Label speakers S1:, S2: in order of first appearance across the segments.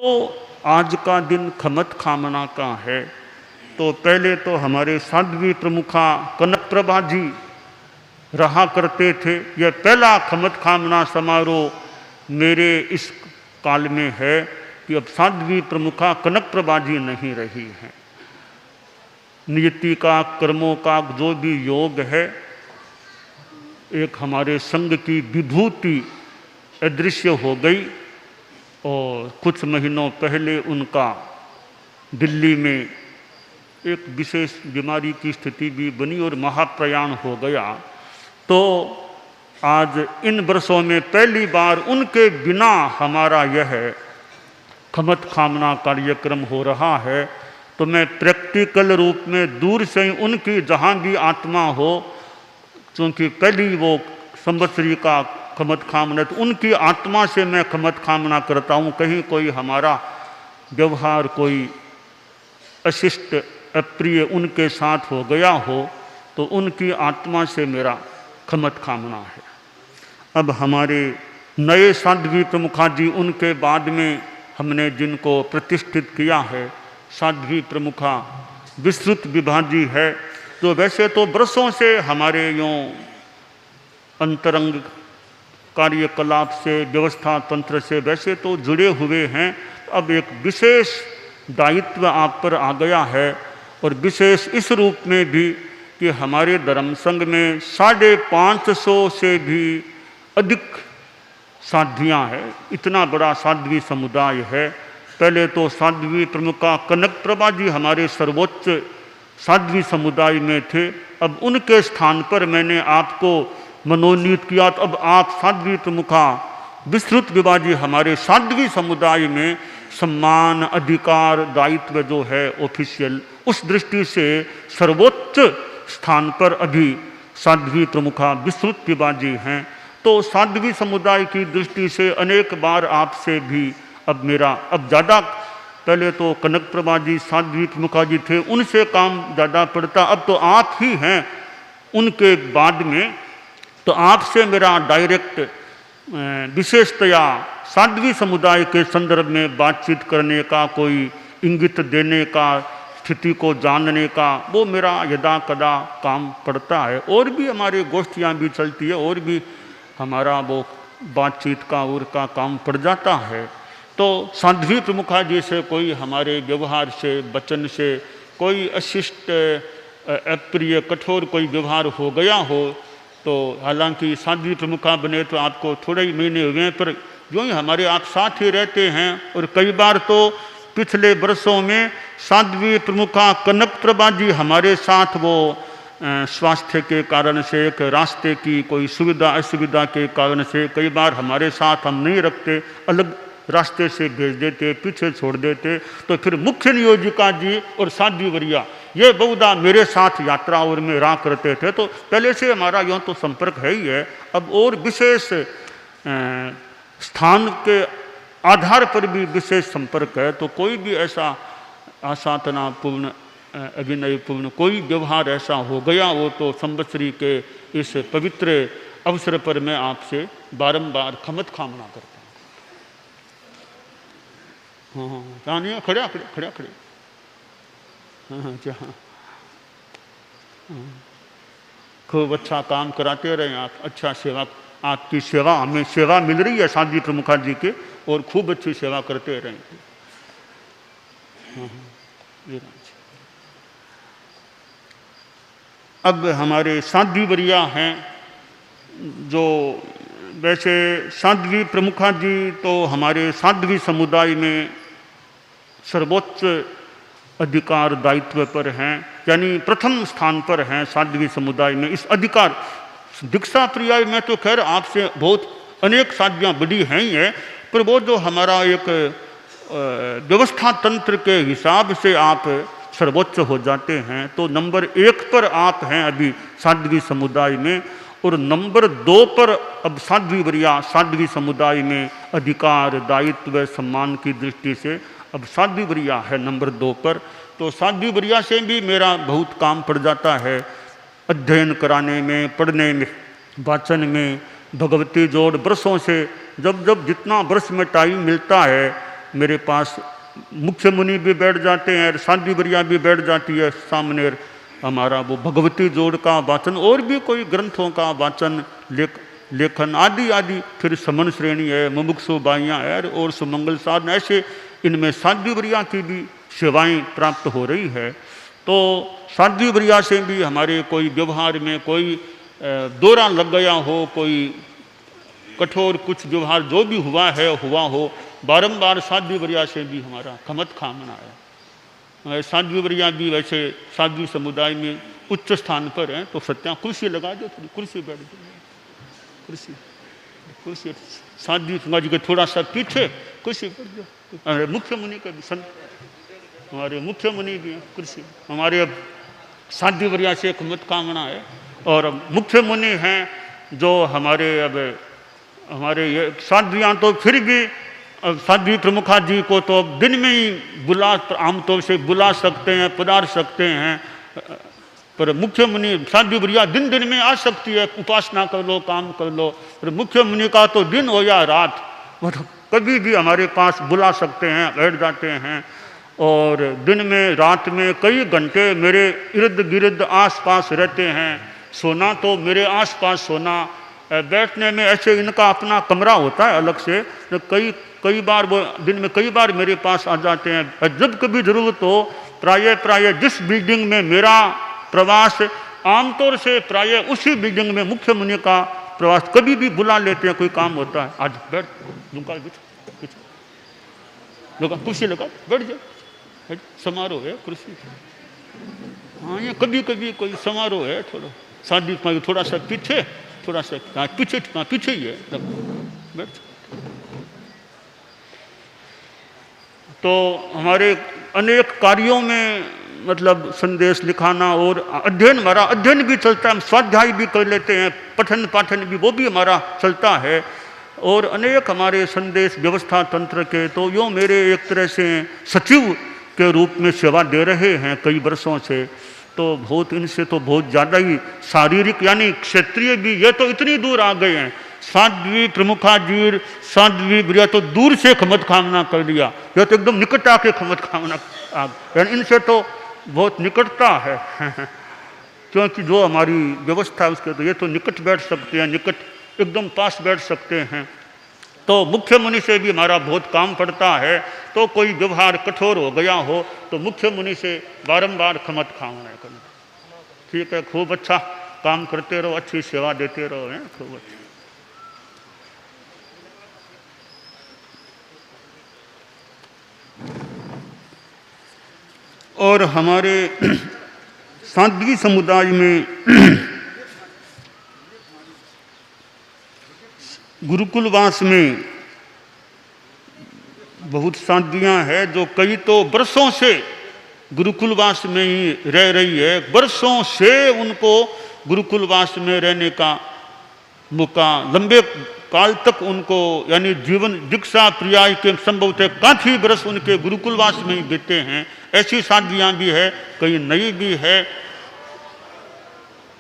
S1: तो आज का दिन खमत खामना का है। तो पहले तो हमारे साध्वी प्रमुखा कनक प्रभा जी रहा करते थे। यह पहला खमत खामना समारोह मेरे इस काल में है कि अब साध्वी प्रमुखा कनक प्रभा जी नहीं रही हैं। नियति का, कर्मों का जो भी योग है, एक हमारे संघ की विभूति अदृश्य हो गई और कुछ महीनों पहले उनका दिल्ली में एक विशेष बीमारी की स्थिति भी बनी और महाप्रयाण हो गया। तो आज इन वर्षों में पहली बार उनके बिना हमारा यह खमत खामना कार्यक्रम हो रहा है। तो मैं प्रैक्टिकल रूप में दूर से ही उनकी जहाँ भी आत्मा हो, क्योंकि पहली वो संवत्सरी का खमत खामना, तो उनकी आत्मा से मैं खमत खामना करता हूँ। कहीं कोई हमारा व्यवहार कोई अशिष्ट अप्रिय उनके साथ हो गया हो तो उनकी आत्मा से मेरा खमत खामना है। अब हमारे नए साध्वी प्रमुखा जी, उनके बाद में हमने जिनको प्रतिष्ठित किया है, साध्वी प्रमुखा विस्तृत विभा जी है। तो वैसे तो वर्षों से हमारे यूँ अंतरंग कार्यकलाप से, व्यवस्था तंत्र से वैसे तो जुड़े हुए हैं। अब एक विशेष दायित्व आप पर आ गया है और विशेष इस रूप में भी कि हमारे धर्म संघ में 550 से भी अधिक साध्वियाँ हैं। इतना बड़ा साध्वी समुदाय है। पहले तो साध्वी प्रमुखा कनक प्रभा जी हमारे सर्वोच्च साध्वी समुदाय में थे। अब उनके स्थान पर मैंने आपको मनोनीत किया। तो अब आप साध्वी प्रमुखा विस्तृत विभा जी हमारे साध्वी समुदाय में सम्मान, अधिकार, दायित्व जो है ऑफिशियल, उस दृष्टि से सर्वोच्च स्थान पर अभी साध्वी प्रमुखा विस्तृत विभा जी हैं। तो साध्वी समुदाय की दृष्टि से अनेक बार आपसे भी अब ज़्यादा, पहले तो कनक प्रभा जी साध्वी प्रमुखा जी थे, उनसे काम ज़्यादा पड़ता। अब तो आप ही हैं उनके बाद में, तो आपसे मेरा डायरेक्ट विशेषतया साध्वी समुदाय के संदर्भ में बातचीत करने का, कोई इंगित देने का, स्थिति को जानने का, वो मेरा यदा कदा काम पड़ता है। और भी हमारे गोष्ठियाँ भी चलती है और भी हमारा वो बातचीत का और का काम पड़ जाता है। तो साध्वी प्रमुखा जी से कोई हमारे व्यवहार से, वचन से कोई अशिष्ट अप्रिय कठोर कोई व्यवहार हो गया हो, तो हालांकि साध्वी प्रमुखा बने तो आपको थोड़े ही महीने हुए हैं, पर जो ही हमारे आप साथ ही रहते हैं। और कई बार तो पिछले वर्षों में साध्वी प्रमुखा कनक प्रभा जी हमारे साथ वो स्वास्थ्य के कारण से, एक रास्ते की कोई सुविधा असुविधा के कारण से कई बार हमारे साथ हम नहीं रखते, अलग रास्ते से भेज देते, पीछे छोड़ देते। तो फिर मुख्य नियोजिका जी और साध्वी वरिया ये बहुधा मेरे साथ यात्रा और में रहा करते थे। तो पहले से हमारा यूँ तो संपर्क है ही है। अब और विशेष स्थान के आधार पर भी विशेष संपर्क है। तो कोई भी ऐसा आसाधनापूर्ण, अभिनयपूर्ण कोई व्यवहार ऐसा हो गया हो तो संवत्सरी के इस पवित्र अवसर पर मैं आपसे बारंबार खमत खामना करता हूँ। हाँ, क्या नहीं है, खड़े खड़े खड़े। हाँ, खूब अच्छा काम कराते रहे आप, अच्छा सेवा, आपकी सेवा, हमें सेवा मिल रही है साध्वी प्रमुखा जी के, और खूब अच्छी सेवा करते रहें। अब हमारे साध्वी वरिया हैं, जो वैसे साध्वी प्रमुखा जी तो हमारे साध्वी समुदाय में सर्वोच्च अधिकार दायित्व पर हैं, यानी प्रथम स्थान पर हैं साध्वी समुदाय में। इस अधिकार दीक्षा प्रिया में तो खैर आपसे बहुत अनेक साध्वियाँ बड़ी हैं ही है, पर वो जो हमारा एक व्यवस्था तंत्र के हिसाब से आप सर्वोच्च हो जाते हैं। तो नंबर 1 पर आप हैं अभी साध्वी समुदाय में, और नंबर 2 पर अब साध्वी वरिया साध्वी समुदाय में अधिकार, दायित्व, सम्मान की दृष्टि से अब साध्वी वरिया है नंबर 2 पर। तो साध्वी वरिया से भी मेरा बहुत काम पड़ जाता है, अध्ययन कराने में, पढ़ने में, वाचन में, भगवती जोड़ वर्षों से जब जितना वर्ष में टाइम मिलता है मेरे पास मुख्य मुनि भी बैठ जाते हैं, साध्वी वरिया भी बैठ जाती है सामने, हमारा वो भगवती जोड़ का वाचन और भी कोई ग्रंथों का वाचन लेखन आदि आदि, फिर समन श्रेणी है, मुमुक्षु बाइयाँ है और सुमंगल साधन, ऐसे इनमें साध्वी वरिया की भी सेवाएं प्राप्त हो रही है। तो साध्वी वरिया से भी हमारे कोई व्यवहार में कोई दौरा लग गया हो, कोई कठोर कुछ व्यवहार जो भी हुआ हो, बारंबार साध्वी वरिया से भी हमारा खमत खामना है। साध्वी वरिया भी वैसे साध्वी समुदाय में उच्च स्थान पर हैं, तो सत्या कुर्सी लगा दो, थोड़ी कुर्सी बैठ दो, कुर्सी साध्वी समाज के थोड़ा सा पीछे कुर्सी बैठ दो। मुख्य मुनि का भी संत, हमारे मुख्य मुनि भी हैं, कुर्सी हमारे अब साध्वी वरिया से खमत कामना है। और मुख्य मुनि हैं जो हमारे अब हमारे ये साध्वियाँ तो फिर भी साध्वी प्रमुखा जी को तो अब दिन में ही आमतौर से बुला सकते हैं, पधार सकते हैं, पर मुख्य मुनि साध्वी वरिया दिन दिन में आ सकती है, उपासना कर लो, काम कर लो। पर मुख्य मुनि का तो दिन हो या रात, वो तो कभी भी हमारे पास बुला सकते हैं, बैठ जाते हैं। और दिन में रात में कई घंटे मेरे इर्द गिर्द आस पास रहते हैं। सोना तो मेरे आस पास सोना, बैठने में ऐसे इनका अपना कमरा होता है अलग से, तो कई बार वो दिन में कई बार मेरे पास आ जाते हैं। जब कभी ज़रूरत हो, प्राय जिस बिल्डिंग में मेरा प्रवास, आमतौर से प्राय उसी बिल्डिंग में मुख्य मुनि का प्रवास, कभी भी बुला लेते हैं, कोई काम होता है, आज बैठ लूँगा, कुर्सी लगा बैठ जाओ, समारोह है कुर्सी। हाँ, ये कभी कभी कोई समारोह है, थोड़ा शादी थोड़ा सा पीछे, थोड़ा सा पीछे ही है, बैठ। तो हमारे अनेक कार्यों में मतलब संदेश लिखाना और अध्ययन, हमारा अध्ययन भी चलता है, हम स्वाध्याय भी कर लेते हैं, पठन पाठन भी वो भी हमारा चलता है। और अनेक हमारे संदेश व्यवस्था तंत्र के, तो यो मेरे एक तरह से सचिव के रूप में सेवा दे रहे हैं कई वर्षों से। तो बहुत इनसे तो बहुत ज़्यादा ही शारीरिक यानी क्षेत्रीय भी, ये तो इतनी दूर आ गए हैं। साध्वी प्रमुखा जी, साध्वी वरिया तो दूर से खमत कामना कर लिया, यह तो एकदम निकट आके खमत कामना यानी इनसे तो बहुत निकटता है क्योंकि जो हमारी व्यवस्था है उसके, तो ये तो निकट बैठ सकते हैं, निकट एकदम पास बैठ सकते हैं। तो मुख्य मुनि से भी हमारा बहुत काम पड़ता है। तो कोई व्यवहार कठोर हो गया हो तो मुख्य मुनि से बारंबार खमत कामना करना। ठीक है, खूब अच्छा काम करते रहो, अच्छी सेवा देते रहो, हैं खूब अच्छा। और हमारे साध्वी समुदाय में गुरुकुलवास में बहुत साध्वियाँ हैं जो कई तो वर्षों से गुरुकुलवास में ही रह रही है, वर्षों से उनको गुरुकुलवास में रहने का मौका, लंबे काल तक उनको यानी जीवन दीक्षा प्रिया के संभवतः काफ़ी वर्ष उनके गुरुकुलवास में ही बीते हैं। ऐसी साध्वियाँ भी है, कई नई भी है,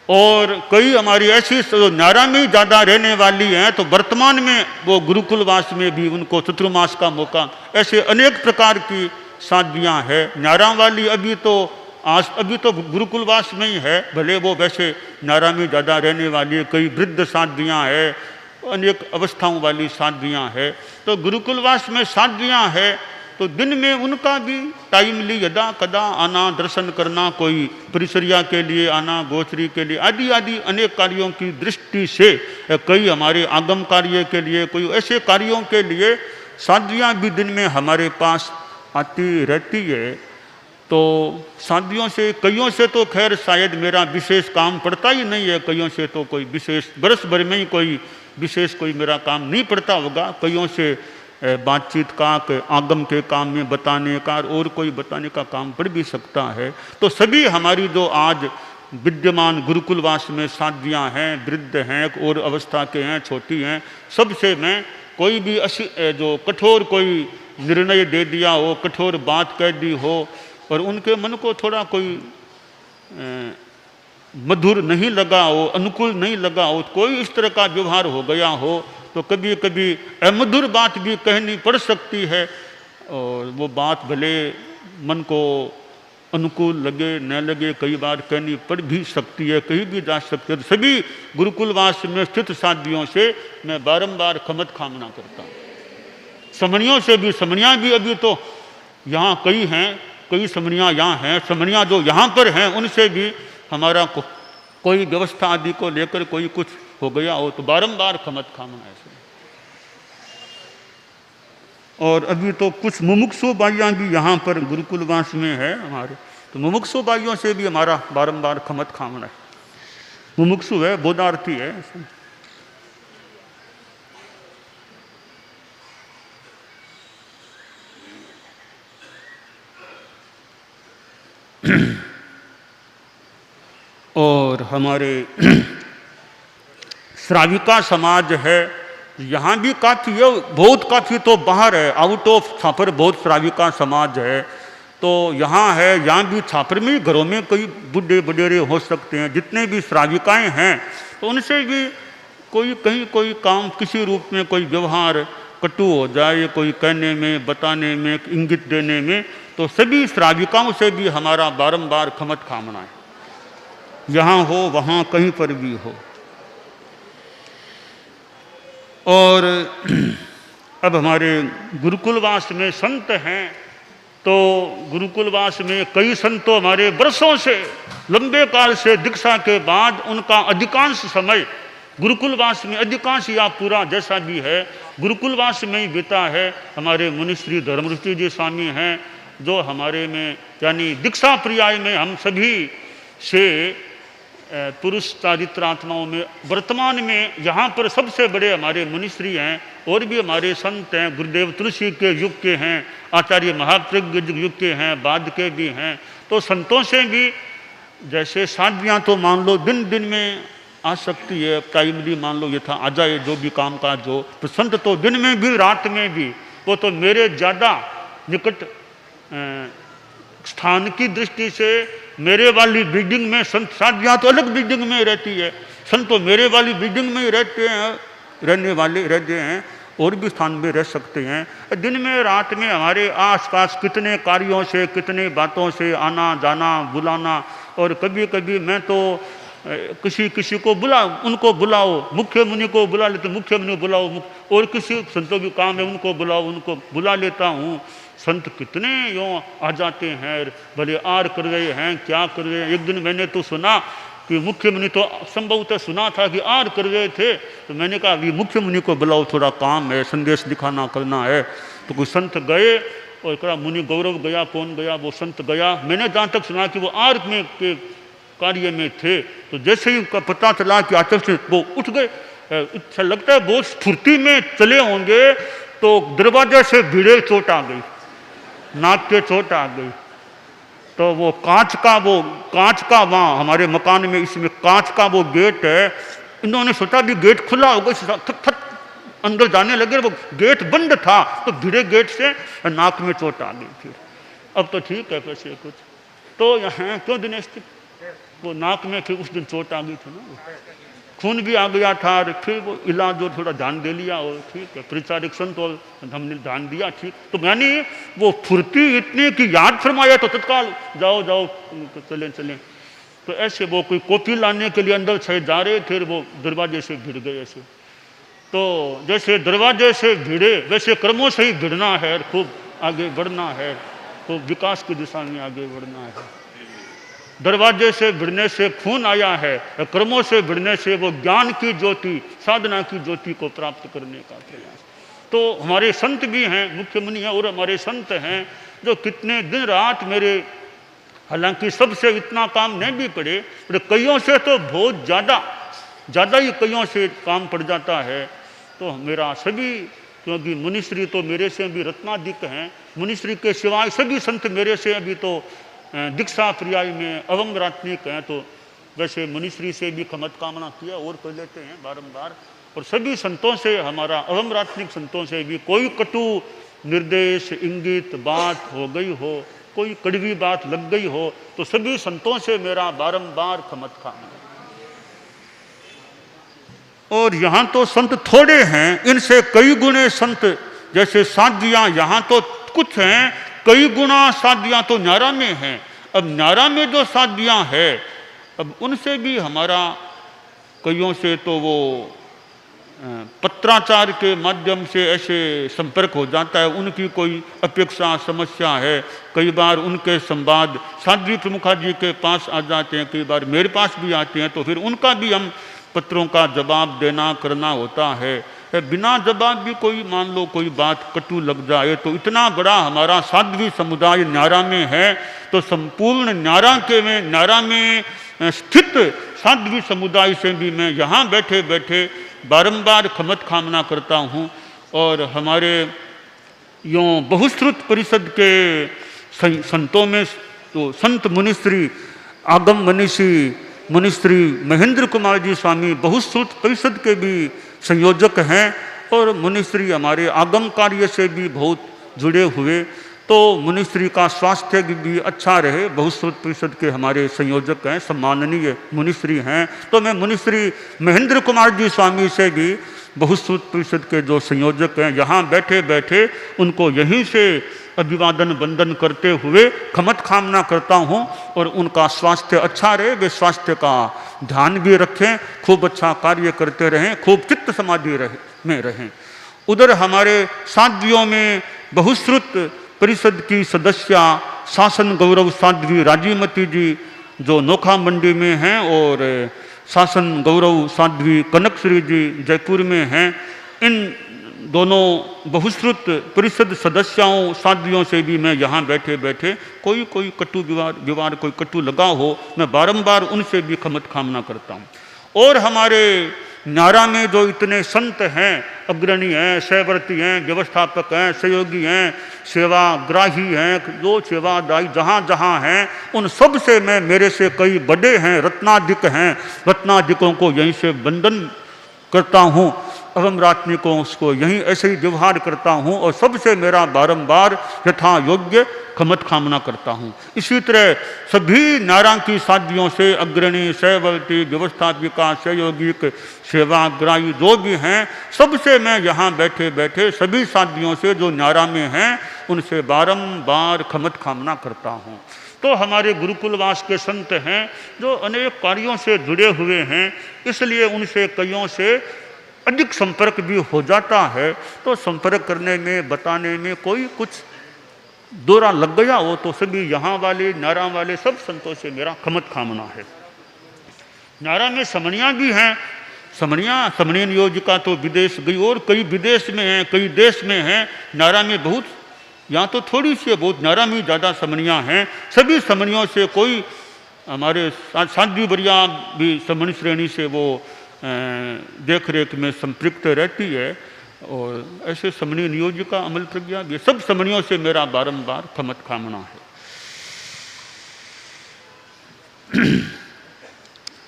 S1: और कई हमारी ऐसी न्यारा में ज़्यादा रहने वाली हैं, तो वर्तमान में वो गुरुकुलवास में भी उनको चतुर्मास का मौका, ऐसे अनेक प्रकार की साध्वियाँ हैं। न्यारा वाली अभी तो गुरुकुलवास में ही है, भले वो वैसे न्यारा में ज़्यादा रहने वाली है। कई वृद्ध साध्वियाँ हैं, अनेक अवस्थाओं वाली साध्वियाँ हैं। तो गुरुकुलवास में साध्वियाँ हैं तो दिन में उनका भी टाइमली यदा कदा आना, दर्शन करना, कोई परिचर्या के लिए आना, गोचरी के लिए आदि आदि अनेक कार्यों की दृष्टि से, कई हमारे आगम कार्य के लिए, कोई ऐसे कार्यों के लिए साध्वियाँ भी दिन में हमारे पास आती रहती है। तो साध्वियों से कईयों से तो खैर शायद मेरा विशेष काम पड़ता ही नहीं है, कईयों से तो कोई विशेष बरस भर में ही कोई विशेष कोई मेरा काम नहीं पड़ता होगा। कईयों से बातचीत का, आगम के काम में बताने का और कोई बताने का काम पड़ भी सकता है। तो सभी हमारी जो आज विद्यमान गुरुकुलवास में साध्वियाँ हैं, वृद्ध हैं और अवस्था के हैं, छोटी हैं, सबसे मैं कोई भी जो कठोर कोई निर्णय दे दिया हो, कठोर बात कह दी हो और उनके मन को थोड़ा कोई मधुर नहीं लगा हो, अनुकूल नहीं लगा हो, कोई इस तरह का व्यवहार हो गया हो, तो कभी कभी अमधुर बात भी कहनी पड़ सकती है। और वो बात भले मन को अनुकूल लगे न लगे, कई बार कहनी पड़ भी सकती है, कहीं भी जा सकती है। तो सभी गुरुकुलवास में स्थित साध्वियों से मैं बारंबार खमत कामना करता हूँ। समणियों से भी, समणियाँ भी अभी तो यहाँ कई हैं, कई समणियाँ यहाँ हैं, समणियाँ जो यहाँ पर हैं उनसे भी हमारा कोई व्यवस्था आदि को लेकर कोई कुछ हो गया हो तो बारंबार खमत कामना ऐसे। और अभी तो कुछ मुमुक्षु बाइयाँ भी यहाँ पर गुरुकुलवास में है हमारे, तो मुमुक्षु बाइयों से भी हमारा बारंबार खमत कामना है। मुमुक्षु है, बोधार्थी है। और हमारे श्राविका समाज है, यहाँ भी काफ़ी है, बहुत काफ़ी तो बाहर है, आउट ऑफ छापर बहुत श्राविका समाज है। तो यहाँ है, यहाँ भी छापर में घरों में कई बुढ़े बडेरे हो सकते हैं, जितने भी श्राविकाएँ हैं तो उनसे भी कोई कहीं कोई काम किसी रूप में कोई व्यवहार कटु हो जाए, कोई कहने में, बताने में, इंगित देने में, तो सभी श्राविकाओं से भी हमारा बारंबार खमत कामना है, यहाँ हो वहाँ कहीं पर भी हो। और अब हमारे गुरुकुलवास में संत हैं, तो गुरुकुलवास में कई संतों हमारे वर्षों से, लंबे काल से दीक्षा के बाद उनका अधिकांश समय गुरुकुलवास में, अधिकांश या पूरा जैसा भी है गुरुकुलवास में ही बीता है। हमारे मुनिश्री धर्मऋषि जी स्वामी हैं जो हमारे में यानी दीक्षा पर्याय में हम सभी से पुरुष चारित्रात्माओं में वर्तमान में यहाँ पर सबसे बड़े हमारे मुनिश्री हैं। और भी हमारे संत हैं, गुरुदेव तुलसी के युग के हैं, आचार्य महाप्रज्ञ युग के हैं, बाद के भी हैं। तो संतों से भी जैसे साध्वियाँ तो मान लो दिन दिन में आ सकती है, टाइमली मान लो ये था आ जाए जो भी काम काज हो, तो संत तो दिन में भी रात में भी, वो तो मेरे ज़्यादा निकट स्थान की दृष्टि से मेरे वाली बिल्डिंग में संत साध्वियाँ तो अलग बिल्डिंग में रहती है, संत तो मेरे वाली बिल्डिंग में ही रहते हैं, रहने वाले रहते हैं, और भी स्थान में रह सकते हैं। दिन में रात में हमारे आसपास कितने कार्यों से, कितने बातों से आना जाना बुलाना। और कभी कभी मैं तो किसी किसी को उनको बुलाओ, मुख्य मुनि को बुला लेते, मुख्य मुनि बुलाओ, और किसी संतों की काम है उनको बुलाओ, उनको बुला लेता हूँ। संत कितने यूँ आ जाते हैं, भले आर कर रहे हैं, क्या कर रहे हैं। एक दिन मैंने तो सुना कि मुख्य मुनि, तो संभवतः सुना था कि आर कर रहे थे, तो मैंने कहा अभी मुख्य मुनि को बुलाओ, थोड़ा काम है, संदेश दिखाना करना है। तो कोई संत गए और कहा मुनि गौरव गया, कौन गया, वो संत गया। मैंने जहाँ तक सुना कि वो आर में के कार्य में थे, तो जैसे ही उनका पता चला कि आचर से वो उठ गए। अच्छा लगता है बहुत स्फूर्ति में चले होंगे, तो दरवाजे से भिड़े चोट आ गई, नाक के चोट आ गई। तो वो कांच का वहाँ हमारे मकान में इसमें कांच का वो गेट है, इन्होंने सोचा भी गेट खुला होगा, थक अंदर जाने लगे, वो गेट बंद था, तो भिड़े गेट से नाक में चोट आ गई। फिर अब तो ठीक है कैसे कुछ, तो यहाँ क्यों दिनेश थी वो नाक में, फिर उस दिन चोट आ गई थी ना, खून भी आ गया था, और फिर वो इलाज और थोड़ा ध्यान दे लिया, और ठीक है परिचारिक संत और हमने ध्यान दिया, ठीक। तो यानी वो फुर्ती इतनी कि याद फरमाया तो तत्काल जाओ जाओ चलें चलें। तो ऐसे वो कोई कॉपी लाने के लिए अंदर शायद जा रहे थे, वो दरवाजे से भिड़ गए ऐसे। तो जैसे दरवाजे से भिड़े वैसे कर्मों से ही भिड़ना है, खूब आगे बढ़ना है, खूब विकास की दिशा में आगे बढ़ना है। दरवाजे से भिड़ने से खून आया है, कर्मों से भिड़ने से वो ज्ञान की ज्योति, साधना की ज्योति को प्राप्त करने का प्रयास। तो हमारे संत भी हैं, मुख्य मुनि हैं, और हमारे संत हैं जो कितने दिन रात मेरे, हालांकि सबसे इतना काम नहीं भी पड़े, पर कईयों से तो बहुत ज़्यादा ही कईयों से काम पड़ जाता है। तो मेरा सभी, क्योंकि मुनिश्री तो मेरे से भी रत्नाधिक हैं, मुनिश्री के सिवाय सभी संत मेरे से अभी तो दीक्षा पर्याय में अवंग रात्निक हैं। तो वैसे मुनिश्री से भी खमत कामना किया और कर लेते हैं बारंबार। और सभी संतों से, हमारा अवंग रात्निक संतों से भी कोई कटु निर्देश इंगित बात हो गई हो, कोई कड़वी बात लग गई हो, तो सभी संतों से मेरा बारंबार खमत कामना। और यहाँ तो संत थोड़े हैं, इनसे कई गुणे संत, जैसे साध्वियाँ यहाँ तो कुछ हैं, कई गुना साधियाँ तो न्यारा में हैं। अब न्यारा में जो साधियाँ है, अब उनसे भी हमारा कईयों से तो वो पत्राचार के माध्यम से ऐसे संपर्क हो जाता है, उनकी कोई अपेक्षा समस्या है, कई बार उनके संवाद साध्वी प्रमुखा जी के पास आ जाते हैं, कई बार मेरे पास भी आते हैं, तो फिर उनका भी हम पत्रों का जवाब देना करना होता है। बिना जवाब भी कोई मान लो कोई बात कटु लग जाए, तो इतना बड़ा हमारा साध्वी समुदाय न्यारा में है, तो संपूर्ण न्यारा में स्थित साध्वी समुदाय से भी मैं यहाँ बैठे बैठे बारंबार खमत कामना करता हूँ। और हमारे यों बहुश्रुत परिषद के संतों में तो संत मुनिश्री आगम मुनिश्री महेंद्र कुमार जी स्वामी बहुश्रुत परिषद के भी संयोजक हैं, और मुनिश्री हमारे आगम कार्य से भी बहुत जुड़े हुए। तो मुनिश्री का स्वास्थ्य भी अच्छा रहे, बहुश्रुत परिषद के हमारे संयोजक हैं, सम्माननीय मुनिश्री हैं। तो मैं मुनिश्री महेंद्र कुमार जी स्वामी से भी बहुश्रुत परिषद के जो संयोजक हैं, यहाँ बैठे बैठे उनको यहीं से अभिवादन वंदन करते हुए खमत कामना करता हूँ, और उनका स्वास्थ्य अच्छा रहे, वे स्वास्थ्य का ध्यान भी रखें, खूब अच्छा कार्य करते रहें, खूब चित्त समाधि में रहें। उधर हमारे साध्वियों में बहुश्रुत परिषद की सदस्य शासन गौरव साध्वी राजीमती जी जो नोखा मंडी में हैं, और शासन गौरव साध्वी कनकश्री जी जयपुर में हैं। इन दोनों बहुश्रुत परिषद सदस्यों साध्वियों से भी मैं यहाँ बैठे बैठे कोई कटु विवाद कोई कटु लगा हो, मैं बारंबार उनसे भी खमत कामना करता हूँ। और हमारे न्यारा में जो इतने संत हैं, अग्रणी हैं, सहवर्ती हैं, व्यवस्थापक हैं, सहयोगी हैं, सेवाग्राही हैं, जो सेवादायी जहाँ जहाँ हैं, उन सब से मैं, मेरे से कई बड़े हैं, रत्नाधिक हैं, रत्नाधिकों को यहीं से वंदन करता हूँ, अवम रात्निकों को यहीं ऐसे ही व्यवहार करता हूँ, और सबसे मेरा बारंबार यथा योग्य खमत कामना करता हूँ। इसी तरह सभी न्यारा की साध्वियों से अग्रणी, सहवर्ती, व्यवस्थापिका, सहयोगिक, सेवाग्राही जो भी हैं, सबसे मैं यहाँ बैठे बैठे सभी साध्वियों से जो न्यारा में हैं, उनसे बारंबार खमत कामना करता हूँ। तो हमारे गुरुकुलवास के संत हैं जो अनेक कार्यों से जुड़े हुए हैं, इसलिए उनसे कईयों से अधिक संपर्क भी हो जाता है। तो संपर्क करने में, बताने में कोई कुछ दौरा लग गया हो, तो सभी यहाँ वाले न्यारा वाले सब संतों से मेरा खमत कामना है। न्यारा में समणियाँ भी हैं, समणीय नियोजिका तो विदेश गई, और कई विदेश में हैं, कई देश में हैं। न्यारा में बहुत, यहाँ तो थोड़ी सी बहुत, न्यारा में ज़्यादा समणियाँ हैं। सभी समणियों से कोई, हमारे साध्वी बरिया भी समणी श्रेणी से वो देख रेख में संपृक्त रहती है, और ऐसे समणी नियोजिका अमल प्रज्ञा भी, सब समणियों से मेरा बारंबार खमत कामना है।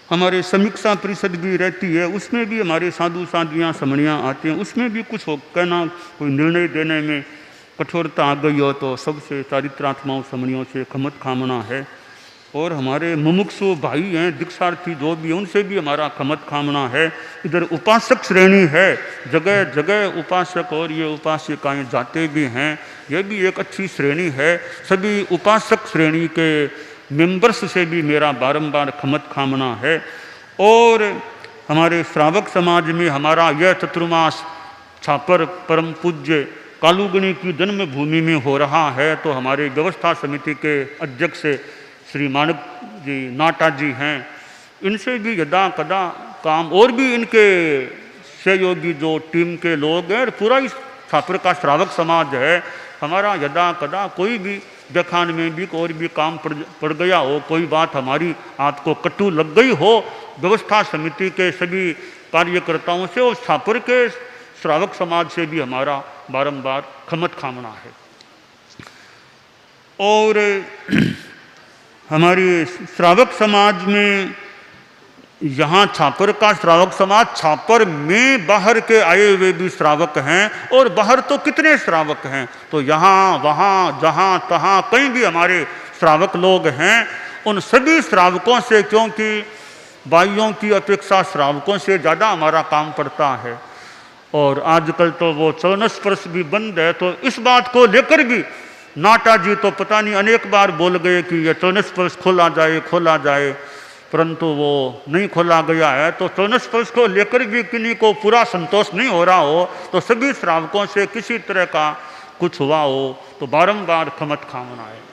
S1: हमारे समीक्षा परिषद भी रहती है, उसमें भी हमारे साधु साध्वियाँ समणियाँ आते हैं, उसमें भी कुछ हो कहना, कोई निर्णय देने में कठोरता आ गई हो, तो सबसे चारित्रात्माओं समणियों से खमत कामना है। और हमारे मुमुक्षु भाई हैं, दीक्षार्थी जो भी, उनसे भी हमारा खमत कामना है। इधर उपासक श्रेणी है, जगह जगह उपासक और ये उपासिकाएँ जाते भी हैं, ये भी एक अच्छी श्रेणी है। सभी उपासक श्रेणी के मेंबर्स से भी मेरा बारंबार खमत कामना है। और हमारे श्रावक समाज में हमारा यह चतुर्मास छापर परम पूज्य कालूगणी की जन्मभूमि में हो रहा है, तो हमारे व्यवस्था समिति के अध्यक्ष श्री मानक जी नाटा जी हैं, इनसे भी यदा कदा काम, और भी इनके सहयोगी जो टीम के लोग हैं, पूरा इस छापर का श्रावक समाज है हमारा, यदा कदा कोई भी व्याख्यान में भी और भी काम पड़ गया हो, कोई बात हमारी आपको कटु लग गई हो, व्यवस्था समिति के सभी कार्यकर्ताओं से और छापर के श्रावक समाज से भी हमारा बारंबार खमत कामना है। और हमारी श्रावक समाज में, यहाँ छापर का श्रावक समाज, छापर में बाहर के आए हुए भी श्रावक हैं, और बाहर तो कितने श्रावक हैं, तो यहाँ वहाँ जहाँ तहाँ कहीं भी हमारे श्रावक लोग हैं। उन सभी श्रावकों से, क्योंकि भाइयों की अपेक्षा श्रावकों से ज़्यादा हमारा काम पड़ता है, और आजकल तो वो चरण स्पर्श भी बंद है, तो इस बात को लेकर भी नाटा जी तो पता नहीं अनेक बार बोल गए कि ये चरण स्पर्श खोला जाए, परंतु वो नहीं खोला गया है। तो चरण स्पर्श को लेकर भी किन्हीं को पूरा संतोष नहीं हो रहा हो, तो सभी श्रावकों से किसी तरह का कुछ हुआ हो तो बारंबार खमत खामना है।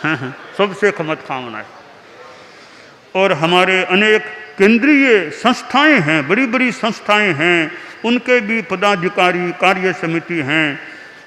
S1: हाँ, सबसे खमत खामना है। और हमारे अनेक केंद्रीय संस्थाएं हैं, बड़ी बड़ी संस्थाएं हैं, उनके भी पदाधिकारी कार्य समिति हैं,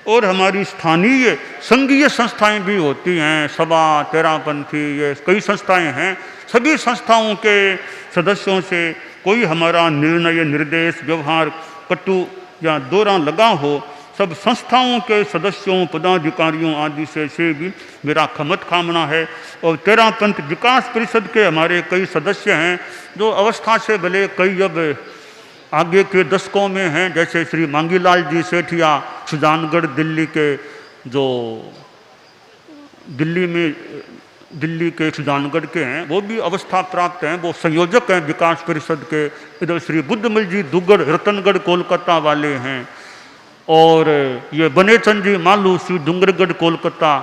S1: और हमारी स्थानीय संघीय संस्थाएं भी होती हैं, सभा, तेरापंथी, ये कई संस्थाएं हैं। सभी संस्थाओं के सदस्यों से कोई हमारा निर्णय, निर्देश, व्यवहार कटु या दोहरा लगा हो, सब संस्थाओं के सदस्यों, पदाधिकारियों आदि से भी मेरा खमत खामना है। और तेरापंथ विकास परिषद के हमारे कई सदस्य हैं जो अवस्था से भले कई अब आगे के दशकों में हैं, जैसे श्री मांगीलाल जी सेठिया सुजानगढ़ दिल्ली के, जो दिल्ली के सुजानगढ़ के हैं, वो भी अवस्था प्राप्त हैं, वो संयोजक हैं विकास परिषद के। इधर श्री बुद्धमल जी दुग्गड़ रतनगढ़ कोलकाता वाले हैं, और ये बनेचंद जी मालू श्री डूंगरगढ़ कोलकाता,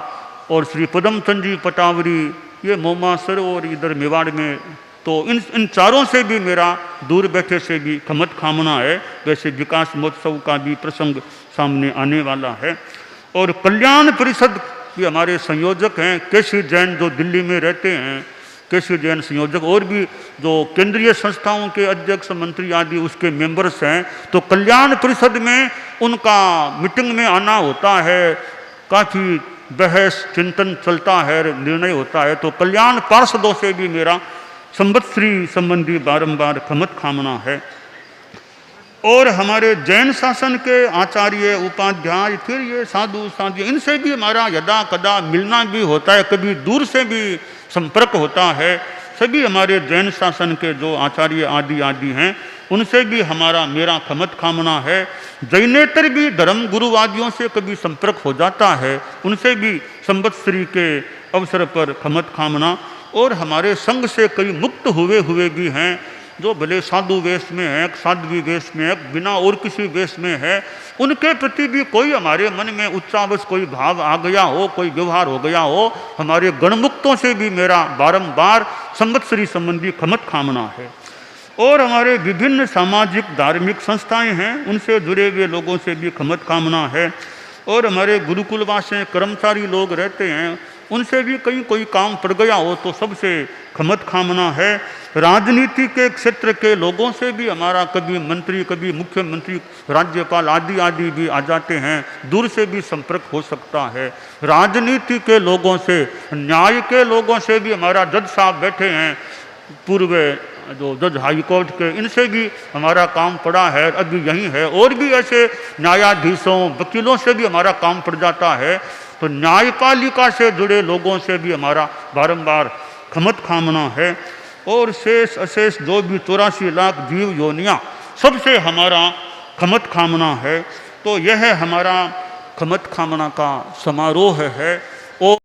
S1: और श्री पदमचंद जी पटावरी ये मोमासर और इधर मेवाड़ में। तो इन चारों से भी मेरा दूर बैठे से भी खमत खामना है। वैसे विकास महोत्सव का भी प्रसंग सामने आने वाला है। और कल्याण परिषद भी हमारे संयोजक हैं, केसी जैन जो दिल्ली में रहते हैं, केसी जैन संयोजक, और भी जो केंद्रीय संस्थाओं के अध्यक्ष, मंत्री आदि उसके मेंबर्स हैं। तो कल्याण परिषद में उनका मीटिंग में आना होता है, काफ़ी बहस चिंतन चलता है, निर्णय होता है। तो कल्याण पार्षदों से भी मेरा संवत्सरी संबंधी बारंबार खमत खामना है। और हमारे जैन शासन के आचार्य, उपाध्याय, फिर ये साधु साध्वी, इनसे भी हमारा यदा कदा मिलना भी होता है, कभी दूर से भी संपर्क होता है। सभी हमारे जैन शासन के जो आचार्य आदि हैं, उनसे भी मेरा खमत खामना है। जैनेतर भी धर्म गुरुवादियों से कभी संपर्क हो जाता है, उनसे भी संवत्सरी के अवसर पर खमत खामना। और हमारे संघ से कई मुक्त हुए भी हैं, जो भले साधु वेश में है, साध्वी वेश में है, बिना और किसी वेश में है, उनके प्रति भी कोई हमारे मन में उच्चावश कोई भाव आ गया हो, कोई व्यवहार हो गया हो, हमारे गणमुक्तों से भी मेरा बारंबार संवत्सरी संबंधी खमत खामना है। और हमारे विभिन्न सामाजिक धार्मिक संस्थाएं हैं, उनसे जुड़े हुए लोगों से भी खमत खामना है। और हमारे गुरुकुलवास में कर्मचारी लोग रहते हैं, उनसे भी कहीं कोई काम पड़ गया हो तो सबसे खमत खामना है। राजनीति के क्षेत्र के लोगों से भी हमारा कभी मंत्री, कभी मुख्यमंत्री, राज्यपाल आदि भी आ जाते हैं, दूर से भी संपर्क हो सकता है। राजनीति के लोगों से, न्याय के लोगों से भी हमारा जज साहब बैठे हैं, पूर्व जो जज हाई कोर्ट के, इनसे भी हमारा काम पड़ा है, अभी यही है। और भी ऐसे न्यायाधीशों, वकीलों से भी हमारा काम पड़ जाता है। तो न्यायपालिका से जुड़े लोगों से भी हमारा बारंबार खमत खामना है। और शेष अशेष जो भी 84 लाख जीव योनियाँ, सबसे हमारा खमत खामना है। तो यह हमारा खमत खामना का समारोह है।